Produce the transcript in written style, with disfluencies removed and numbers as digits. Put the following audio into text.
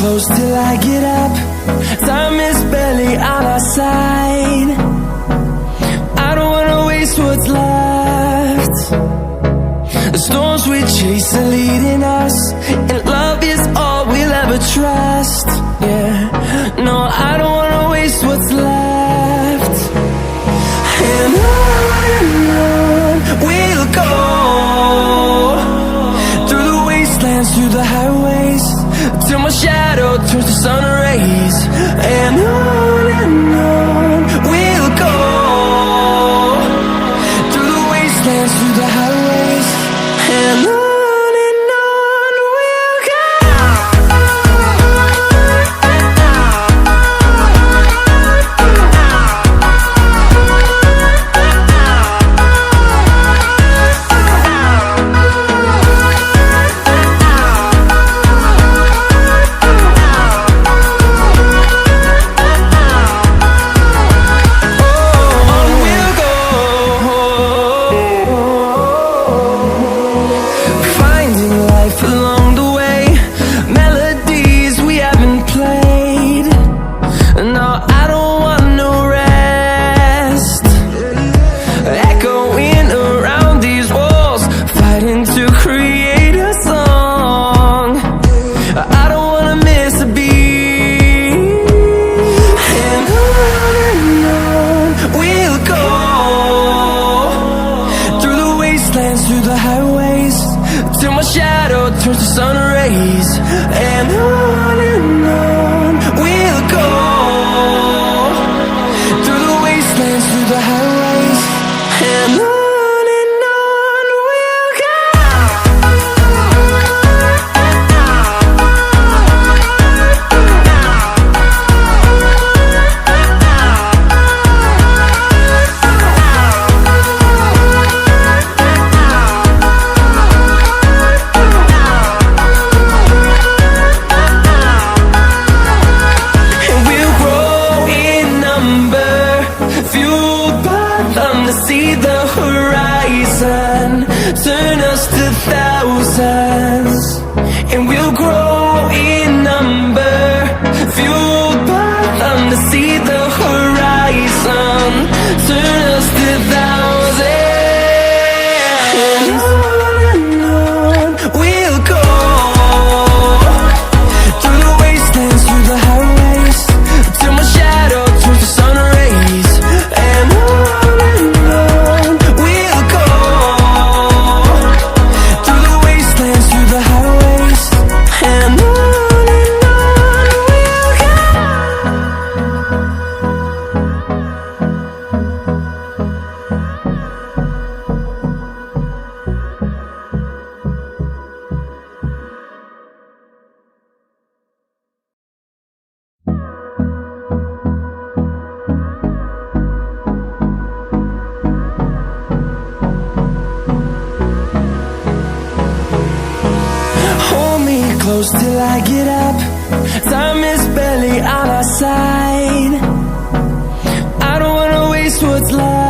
close till I get up. Time is barely on our side. I don't wanna waste what's left. The storms we chase are leading us, and love is all we'll ever trust. Yeah, no, I don't wanna waste what's left. And on we'll go, through the wastelands, through the highways, till my shadow turns to sun rays. And on we'll go, through the wastelands, through the highways, and on we'll go. Through the highways, till my shadow turns to sun rays. And on we'll go, through the wastelands, through the highways, and on we'll go. See the horizon turn us to thousands, and we'll grow in number, fueled by them to see the horizon turn us to thousands. And on we'll go, through the wastelands, through the highways, till my shadow turns to sun rays. And close till I get up. Time is barely on our side. I don't wanna waste what's left.